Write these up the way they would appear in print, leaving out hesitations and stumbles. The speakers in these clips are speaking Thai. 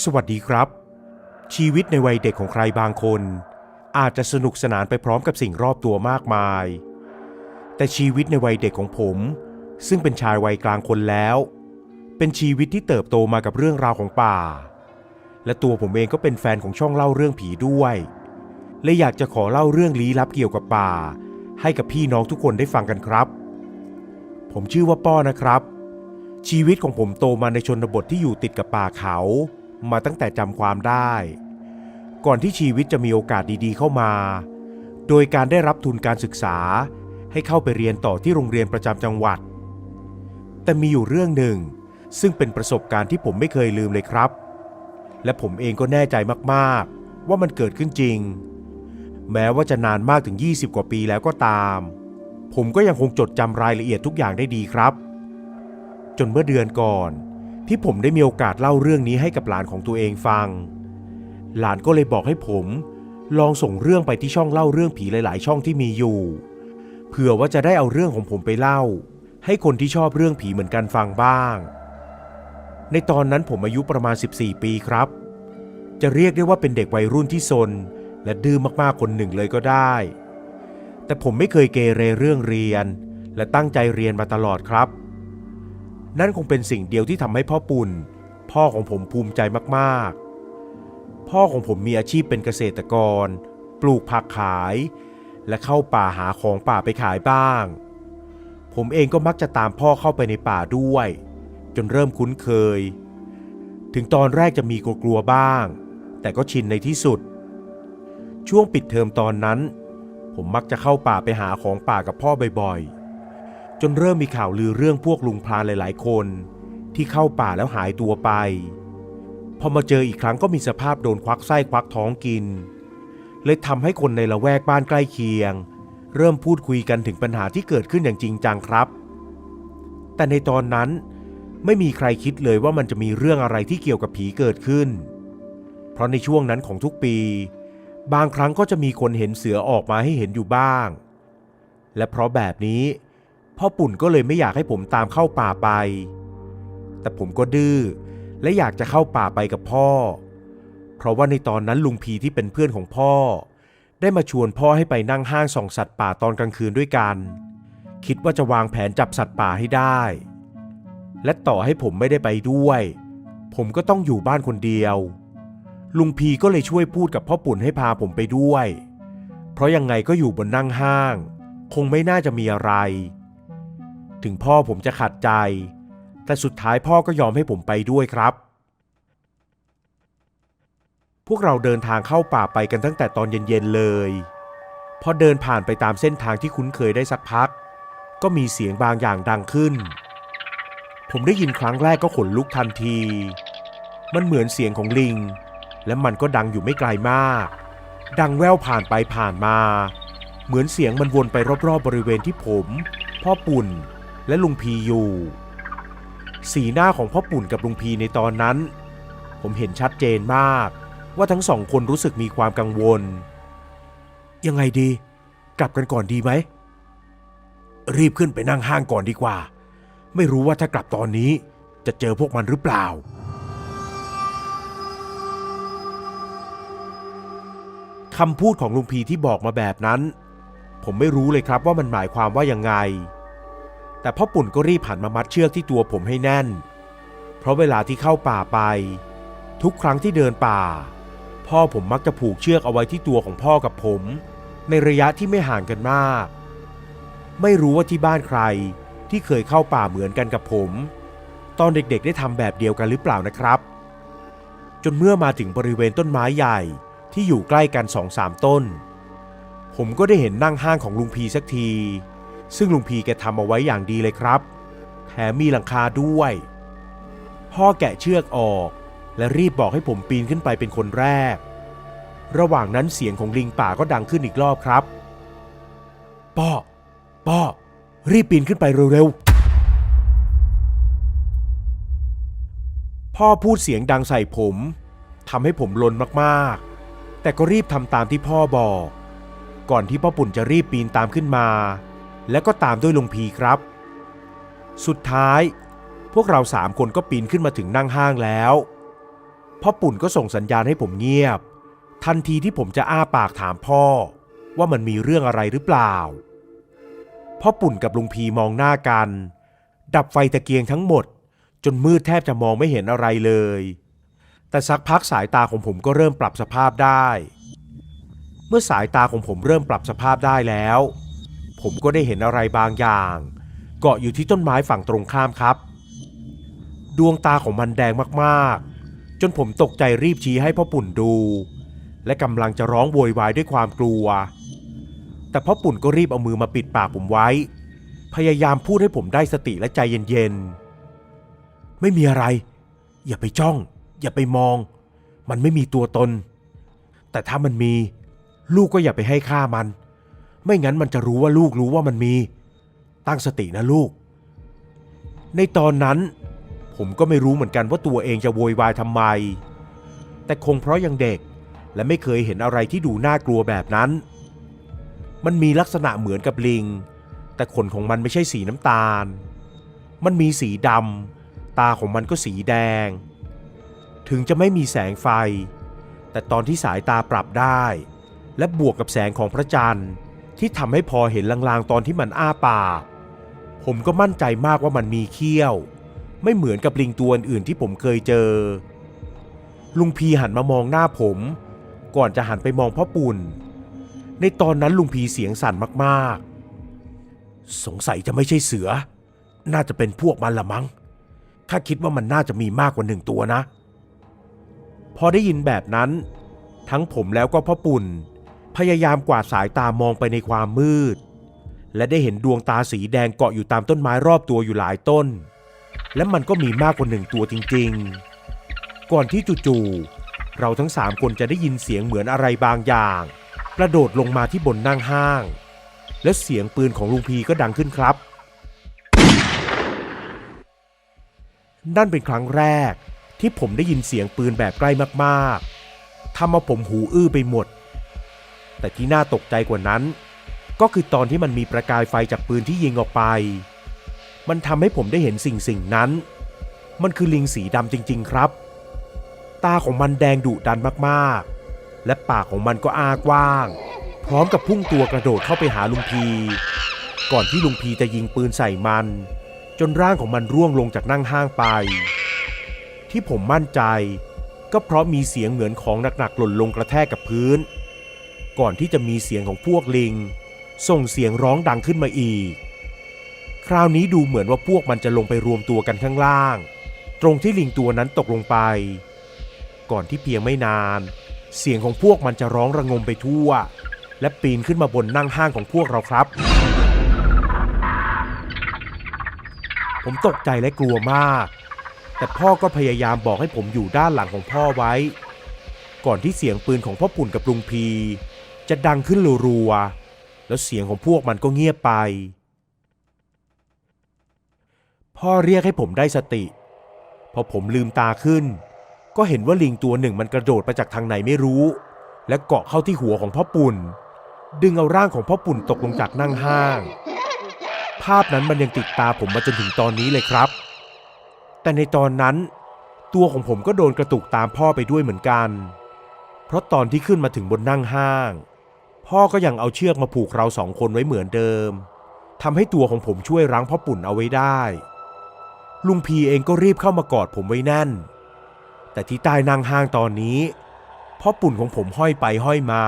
สวัสดีครับชีวิตในวัยเด็กของใครบางคนอาจจะสนุกสนานไปพร้อมกับสิ่งรอบตัวมากมายแต่ชีวิตในวัยเด็กของผมซึ่งเป็นชายวัยกลางคนแล้วเป็นชีวิตที่เติบโตมากับเรื่องราวของป่าและตัวผมเองก็เป็นแฟนของช่องเล่าเรื่องผีด้วยเลยอยากจะขอเล่าเรื่องลี้ลับเกี่ยวกับป่าให้กับพี่น้องทุกคนได้ฟังกันครับผมชื่อว่าป้อนะครับชีวิตของผมโตมาในชนบทที่อยู่ติดกับป่าเขามาตั้งแต่จำความได้ก่อนที่ชีวิตจะมีโอกาสดีๆเข้ามาโดยการได้รับทุนการศึกษาให้เข้าไปเรียนต่อที่โรงเรียนประจำจังหวัดแต่มีอยู่เรื่องหนึ่งซึ่งเป็นประสบการณ์ที่ผมไม่เคยลืมเลยครับและผมเองก็แน่ใจมากๆว่ามันเกิดขึ้นจริงแม้ว่าจะนานมากถึง20 กว่าปีแล้วก็ตามผมก็ยังคงจดจำรายละเอียดทุกอย่างได้ดีครับจนเมื่อเดือนก่อนที่ผมได้มีโอกาสเล่าเรื่องนี้ให้กับหลานของตัวเองฟังหลานก็เลยบอกให้ผมลองส่งเรื่องไปที่ช่องเล่าเรื่องผีหลายๆช่องที่มีอยู่เผื่อว่าจะได้เอาเรื่องของผมไปเล่าให้คนที่ชอบเรื่องผีเหมือนกันฟังบ้างในตอนนั้นผมอายุประมาณ14 ปีครับจะเรียกได้ว่าเป็นเด็กวัยรุ่นที่ซนและดื้อมากๆคนหนึ่งเลยก็ได้แต่ผมไม่เคยเกเรเรื่องเรียนและตั้งใจเรียนมาตลอดครับนั่นคงเป็นสิ่งเดียวที่ทำให้พ่อปุ่นพ่อของผมภูมิใจมากๆพ่อของผมมีอาชีพเป็นเกษตรกรปลูกผักขายและเข้าป่าหาของป่าไปขายบ้างผมเองก็มักจะตามพ่อเข้าไปในป่าด้วยจนเริ่มคุ้นเคยถึงตอนแรกจะมีกลัวๆบ้างแต่ก็ชินในที่สุดช่วงปิดเทอมตอนนั้นผมมักจะเข้าป่าไปหาของป่ากับพ่อบ่อยๆจนเริ่มมีข่าวลือเรื่องพวกลุงพรานหลายๆคนที่เข้าป่าแล้วหายตัวไปพอมาเจออีกครั้งก็มีสภาพโดนควักไส้ควักท้องกินเลยทำให้คนในละแวกบ้านใกล้เคียงเริ่มพูดคุยกันถึงปัญหาที่เกิดขึ้นอย่างจริงจังครับแต่ในตอนนั้นไม่มีใครคิดเลยว่ามันจะมีเรื่องอะไรที่เกี่ยวกับผีเกิดขึ้นเพราะในช่วงนั้นของทุกปีบางครั้งก็จะมีคนเห็นเสือออกมาให้เห็นอยู่บ้างและเพราะแบบนี้พ่อปุ่นก็เลยไม่อยากให้ผมตามเข้าป่าไปแต่ผมก็ดื้อและอยากจะเข้าป่าไปกับพ่อเพราะว่าในตอนนั้นลุงพีที่เป็นเพื่อนของพ่อได้มาชวนพ่อให้ไปนั่งห้างส่องสัตว์ป่าตอนกลางคืนด้วยกันคิดว่าจะวางแผนจับสัตว์ป่าให้ได้และต่อให้ผมไม่ได้ไปด้วยผมก็ต้องอยู่บ้านคนเดียวลุงพีก็เลยช่วยพูดกับพ่อปุ่นให้พาผมไปด้วยเพราะยังไงก็อยู่บนนั่งห้างคงไม่น่าจะมีอะไรถึงพ่อผมจะขัดใจแต่สุดท้ายพ่อก็ยอมให้ผมไปด้วยครับพวกเราเดินทางเข้าป่าไปกันตั้งแต่ตอนเย็นๆเลยพอเดินผ่านไปตามเส้นทางที่คุ้นเคยได้สักพักก็มีเสียงบางอย่างดังขึ้นผมได้ยินครั้งแรกก็ขนลุกทันทีมันเหมือนเสียงของลิงและมันก็ดังอยู่ไม่ไกลมากดังแว่วผ่านไปผ่านมาเหมือนเสียงมันวนไปรอบๆบริเวณที่ผมพ่อปุ่นและลุงพีอยู่สีหน้าของพ่อปุ่นกับลุงพีในตอนนั้นผมเห็นชัดเจนมากว่าทั้งสองคนรู้สึกมีความกังวลยังไงดีกลับกันก่อนดีไหมรีบขึ้นไปนั่งห้างก่อนดีกว่าไม่รู้ว่าถ้ากลับตอนนี้จะเจอพวกมันหรือเปล่าคำพูดของลุงพีที่บอกมาแบบนั้นผมไม่รู้เลยครับว่ามันหมายความว่ายังไงแต่พ่อปุ่นก็รีบหันมามัดเชือกที่ตัวผมให้แน่นเพราะเวลาที่เข้าป่าไปทุกครั้งที่เดินป่าพ่อผมมักจะผูกเชือกเอาไว้ที่ตัวของพ่อกับผมในระยะที่ไม่ห่างกันมากไม่รู้ว่าที่บ้านใครที่เคยเข้าป่าเหมือนกันกับผมตอนเด็กๆได้ทำแบบเดียวกันหรือเปล่านะครับจนเมื่อมาถึงบริเวณต้นไม้ใหญ่ที่อยู่ใกล้กัน 2-3 ต้นผมก็ได้เห็นนั่งห้างของลุงพีสักทีซึ่งลุงพีแกทำเอาไว้อย่างดีเลยครับแถมมีหลังคาด้วยพ่อแกะเชือกออกและรีบบอกให้ผมปีนขึ้นไปเป็นคนแรกระหว่างนั้นเสียงของลิงป่าก็ดังขึ้นอีกรอบครับป้อรีบปีนขึ้นไปเร็วๆพ่อพูดเสียงดังใส่ผมทำให้ผมลนมากๆแต่ก็รีบทำตามที่พ่อบอกก่อนที่พ่อปุ่นจะรีบปีนตามขึ้นมาแล้วก็ตามด้วยลุงพีครับสุดท้ายพวกเรา3 คนก็ปีนขึ้นมาถึงนั่งห้างแล้ว พ่อปุ่นก็ส่งสัญญาณให้ผมเงียบทันทีที่ผมจะอ้าปากถามพ่อว่ามันมีเรื่องอะไรหรือเปล่าพ่อปุ่นกับลุงพีมองหน้ากันดับไฟตะเกียงทั้งหมดจนมืดแทบจะมองไม่เห็นอะไรเลยแต่สักพักสายตาของผมก็เริ่มปรับสภาพได้เมื่อสายตาของผมเริ่มปรับสภาพได้แล้วผมก็ได้เห็นอะไรบางอย่างเกาะอยู่ที่ต้นไม้ฝั่งตรงข้ามครับดวงตาของมันแดงมากๆจนผมตกใจรีบชี้ให้พ่อปุ่นดูและกำลังจะร้องโวยวายด้วยความกลัวแต่พ่อปุ่นก็รีบเอามือมาปิดปากผมไว้พยายามพูดให้ผมได้สติและใจเย็นๆไม่มีอะไรอย่าไปจ้องอย่าไปมองมันไม่มีตัวตนแต่ถ้ามันมีลูกก็อย่าไปให้ค่ามันไม่งั้นมันจะรู้ว่าลูกรู้ว่ามันมีตั้งสตินะลูกในตอนนั้นผมก็ไม่รู้เหมือนกันว่าตัวเองจะโวยวายทำไมแต่คงเพราะยังเด็กและไม่เคยเห็นอะไรที่ดูน่ากลัวแบบนั้นมันมีลักษณะเหมือนกับลิงแต่ขนของมันไม่ใช่สีน้ำตาลมันมีสีดำตาของมันก็สีแดงถึงจะไม่มีแสงไฟแต่ตอนที่สายตาปรับได้และบวกกับแสงของพระจันทร์ที่ทำให้พอเห็นลางๆตอนที่มันอ้าปากผมก็มั่นใจมากว่ามันมีเขี้ยวไม่เหมือนกับลิงตัวอื่นที่ผมเคยเจอลุงพีหันมามองหน้าผมก่อนจะหันไปมองพ่อปุ่นในตอนนั้นลุงพีเสียงสั่นมากๆสงสัยจะไม่ใช่เสือน่าจะเป็นพวกมันละมั้งข้าคิดว่ามันน่าจะมีมากกว่า1 ตัวนะพอได้ยินแบบนั้นทั้งผมแล้วก็พ่อปุ่นพยายามกวาดสายตามองไปในความมืดและได้เห็นดวงตาสีแดงเกาะอยู่ตามต้นไม้รอบตัวอยู่หลายต้นและมันก็มีมากกว่า1 ตัวจริงๆก่อนที่จู่ๆเราทั้ง3 คนจะได้ยินเสียงเหมือนอะไรบางอย่างกระโดดลงมาที่บนนั่งห้างและเสียงปืนของลุงพีก็ดังขึ้นครับนั่นเป็นครั้งแรกที่ผมได้ยินเสียงปืนแบบใกล้มากๆทำเอาผมหูอื้อไปหมดแต่ที่น่าตกใจกว่านั้นก็คือตอนที่มันมีประกายไฟจากปืนที่ยิงออกไปมันทำให้ผมได้เห็นสิ่งนั้นมันคือลิงสีดำจริงๆครับตาของมันแดงดุดันมากๆและปากของมันก็อ้ากว้างพร้อมกับพุ่งตัวกระโดดเข้าไปหาลุงพีก่อนที่ลุงพีจะยิงปืนใส่มันจนร่างของมันร่วงลงจากนั่งห้างไปที่ผมมั่นใจก็เพราะมีเสียงเหมือนของหนักๆหล่นลงกระแทกกับพื้นก่อนที่จะมีเสียงของพวกลิงส่งเสียงร้องดังขึ้นมาอีกคราวนี้ดูเหมือนว่าพวกมันจะลงไปรวมตัวกันข้างล่างตรงที่ลิงตัวนั้นตกลงไปก่อนที่เพียงไม่นานเสียงของพวกมันจะร้องระงมไปทั่วและปีนขึ้นมาบนนั่งห้างของพวกเราครับผมตกใจและกลัวมากแต่พ่อก็พยายามบอกให้ผมอยู่ด้านหลังของพ่อไว้ก่อนที่เสียงปืนของพ่อปุ่นกับลุงพีจะดังขึ้นรัวๆแล้วเสียงของพวกมันก็เงียบไปพ่อเรียกให้ผมได้สติพอผมลืมตาขึ้นก็เห็นว่าลิงตัวหนึ่งมันกระโดดมาจากทางไหนไม่รู้และเกาะเข้าที่หัวของพ่อปุ่นดึงเอาร่างของพ่อปุ่นตกลงจากนั่งห้างภาพนั้นมันยังติดตาผมมาจนถึงตอนนี้เลยครับแต่ในตอนนั้นตัวของผมก็โดนกระตุกตามพ่อไปด้วยเหมือนกันเพราะตอนที่ขึ้นมาถึงบนนั่งห้างพ่อก็ยังเอาเชือกมาผูกเรา2 คนไว้เหมือนเดิมทำให้ตัวของผมช่วยรั้งพ่อปุ่นเอาไว้ได้ลุงพีเองก็รีบเข้ามากอดผมไว้แน่นแต่ที่ใต้นั่งห้างตอนนี้พ่อปุ่นของผมห้อยไปห้อยมา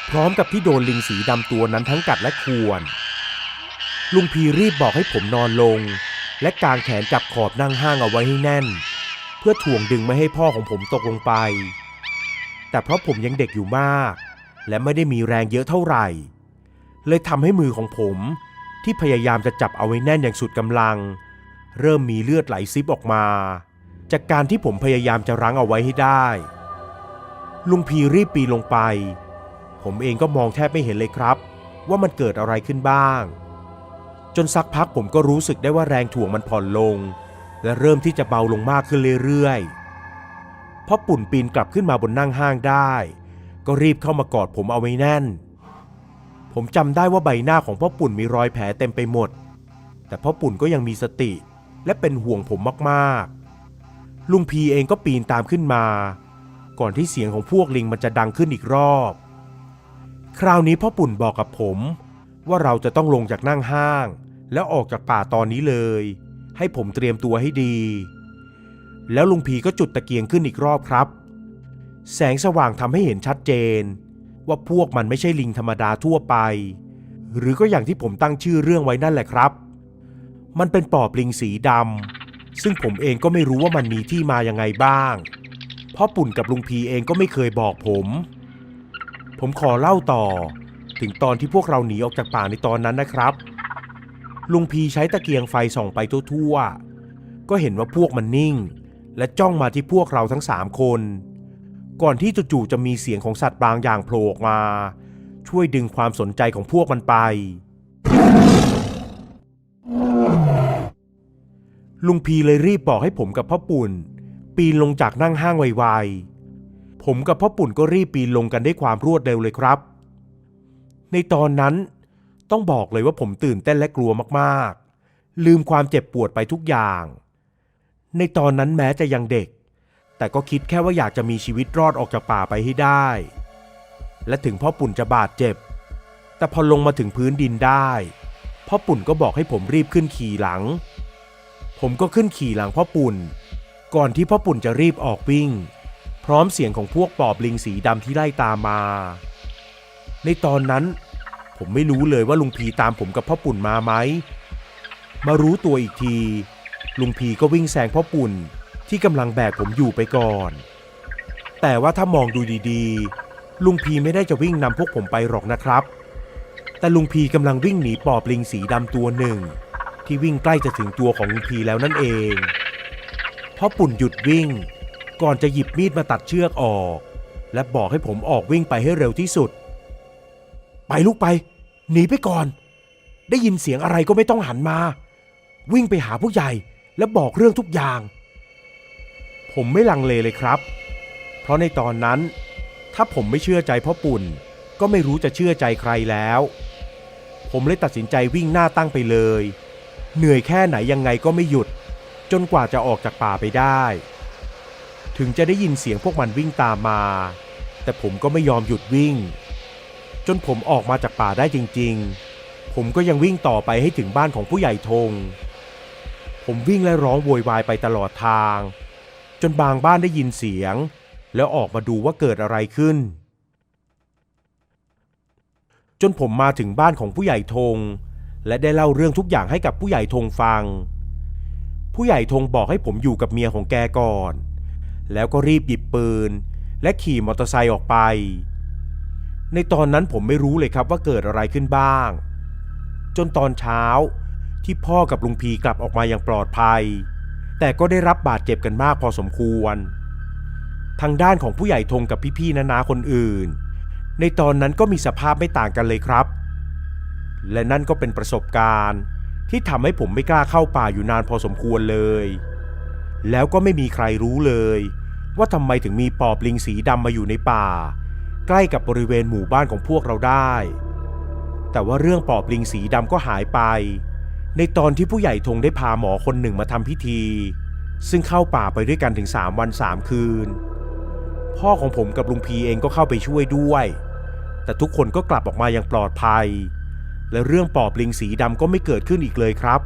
พร้อมกับที่โดนลิงสีดำตัวนั้นทั้งกัดและข่วนลุงพีรีบบอกให้ผมนอนลงและกางแขนจับขอบนั่งห้างเอาไว้ให้แน่นเพื่อถ่วงดึงไม่ให้พ่อของผมตกลงไปแต่เพราะผมยังเด็กอยู่มากและไม่ได้มีแรงเยอะเท่าไหร่เลยทำให้มือของผมที่พยายามจะจับเอาไว้แน่นอย่างสุดกำลังเริ่มมีเลือดไหลซิบออกมาจากการที่ผมพยายามจะรั้งเอาไว้ให้ได้ลุงพีรีบปีนลงไปผมเองก็มองแทบไม่เห็นเลยครับว่ามันเกิดอะไรขึ้นบ้างจนสักพักผมก็รู้สึกได้ว่าแรงถ่วงมันผ่อนลงและเริ่มที่จะเบาลงมากขึ้นเรื่อยๆพอปุ่นปีนกลับขึ้นมาบนนั่งห้างได้ก็รีบเข้ามากอดผมเอาไว้แน่นผมจำได้ว่าใบหน้าของพ่อปุ่นมีรอยแผลเต็มไปหมดแต่พ่อปุ่นก็ยังมีสติและเป็นห่วงผมมากๆ ลุงพีเองก็ปีนตามขึ้นมาก่อนที่เสียงของพวกลิงมันจะดังขึ้นอีกรอบคราวนี้พ่อปุ่นบอกกับผมว่าเราจะต้องลงจากนั่งห้างแล้วออกจากป่าตอนนี้เลยให้ผมเตรียมตัวให้ดีแล้วลุงพีก็จุดตะเกียงขึ้นอีกรอบครับแสงสว่างทำให้เห็นชัดเจนว่าพวกมันไม่ใช่ลิงธรรมดาทั่วไปหรือก็อย่างที่ผมตั้งชื่อเรื่องไว้นั่นแหละครับมันเป็นปอบลิงสีดำซึ่งผมเองก็ไม่รู้ว่ามันมีที่มายังไงบ้างพ่อปุ่นกับลุงพีเองก็ไม่เคยบอกผมขอเล่าต่อถึงตอนที่พวกเราหนีออกจากป่าในตอนนั้นนะครับลุงพีใช้ตะเกียงไฟส่องไปทั่วๆก็เห็นว่าพวกมันนิ่งและจ้องมาที่พวกเราทั้ง3 คนก่อนที่จู่ๆจะมีเสียงของสัตว์บางอย่างโผล่ออกมาช่วยดึงความสนใจของพวกมันไปลุงพีเลยรีบบอกให้ผมกับพ่อปุ่นปีนลงจากนั่งห้างไวๆผมกับพ่อปุ่นก็รีบปีนลงกันด้วยความรวดเร็วเลยครับในตอนนั้นต้องบอกเลยว่าผมตื่นเต้นและกลัวมากๆลืมความเจ็บปวดไปทุกอย่างในตอนนั้นแม้จะยังเด็กแต่ก็คิดแค่ว่าอยากจะมีชีวิตรอดออกจากป่าไปให้ได้และถึงพ่อปุ่นจะบาดเจ็บแต่พอลงมาถึงพื้นดินได้พ่อปุ่นก็บอกให้ผมรีบขึ้นขี่หลังผมก็ขึ้นขี่หลังพ่อปุ่นก่อนที่พ่อปุ่นจะรีบออกวิ่งพร้อมเสียงของพวกปอบลิงสีดำที่ไล่ตามมาในตอนนั้นผมไม่รู้เลยว่าลุงพีตามผมกับพ่อปุ่นมาไหมมารู้ตัวอีกทีลุงพีก็วิ่งแซงพ่อปุ่นที่กำลังแบกผมอยู่ไปก่อนแต่ว่าถ้ามองดูดีๆลุงพีไม่ได้จะวิ่งนำพวกผมไปหรอกนะครับแต่ลุงพีกำลังวิ่งหนีปอบลิงสีดำตัวหนึ่งที่วิ่งใกล้จะถึงตัวของลุงพีแล้วนั่นเองพ่อปุ่นหยุดวิ่งก่อนจะหยิบมีดมาตัดเชือกออกและบอกให้ผมออกวิ่งไปให้เร็วที่สุดไปลูกไปหนีไปก่อนได้ยินเสียงอะไรก็ไม่ต้องหันมาวิ่งไปหาผู้ใหญ่และบอกเรื่องทุกอย่างผมไม่ลังเลเลยครับเพราะในตอนนั้นถ้าผมไม่เชื่อใจพ่อปุ่นก็ไม่รู้จะเชื่อใจใครแล้วผมเลยตัดสินใจวิ่งหน้าตั้งไปเลยเหนื่อยแค่ไหนยังไงก็ไม่หยุดจนกว่าจะออกจากป่าไปได้ถึงจะได้ยินเสียงพวกมันวิ่งตามมาแต่ผมก็ไม่ยอมหยุดวิ่งจนผมออกมาจากป่าได้จริงๆผมก็ยังวิ่งต่อไปให้ถึงบ้านของผู้ใหญ่ธงผมวิ่งและร้องโวยวายไปตลอดทางจนบางบ้านได้ยินเสียงแล้วออกมาดูว่าเกิดอะไรขึ้นจนผมมาถึงบ้านของผู้ใหญ่ธงและได้เล่าเรื่องทุกอย่างให้กับผู้ใหญ่ธงฟังผู้ใหญ่ธงบอกให้ผมอยู่กับเมียของแกก่อนแล้วก็รีบหยิบปืนและขี่มอเตอร์ไซค์ออกไปในตอนนั้นผมไม่รู้เลยครับว่าเกิดอะไรขึ้นบ้างจนตอนเช้าที่พ่อกับลุงพีกลับออกมาอย่างปลอดภัยแต่ก็ได้รับบาดเจ็บกันมากพอสมควรทางด้านของผู้ใหญ่ธงกับพี่ๆน้าๆคนอื่นในตอนนั้นก็มีสภาพไม่ต่างกันเลยครับและนั่นก็เป็นประสบการณ์ที่ทำให้ผมไม่กล้าเข้าป่าอยู่นานพอสมควรเลยแล้วก็ไม่มีใครรู้เลยว่าทำไมถึงมีปอบลิงสีดำมาอยู่ในป่าใกล้กับบริเวณหมู่บ้านของพวกเราได้แต่ว่าเรื่องปอบลิงสีดำก็หายไปในตอนที่ผู้ใหญ่ธงได้พาหมอคนหนึ่งมาทำพิธีซึ่งเข้าป่าไปด้วยกันถึง3 วัน3 คืนพ่อของผมกับลุงพีเองก็เข้าไปช่วยด้วยแต่ทุกคนก็กลับออกมาอย่างปลอดภัยและเรื่องปอบลิงสีดำก็ไม่เกิดขึ้นอีกเลยครับ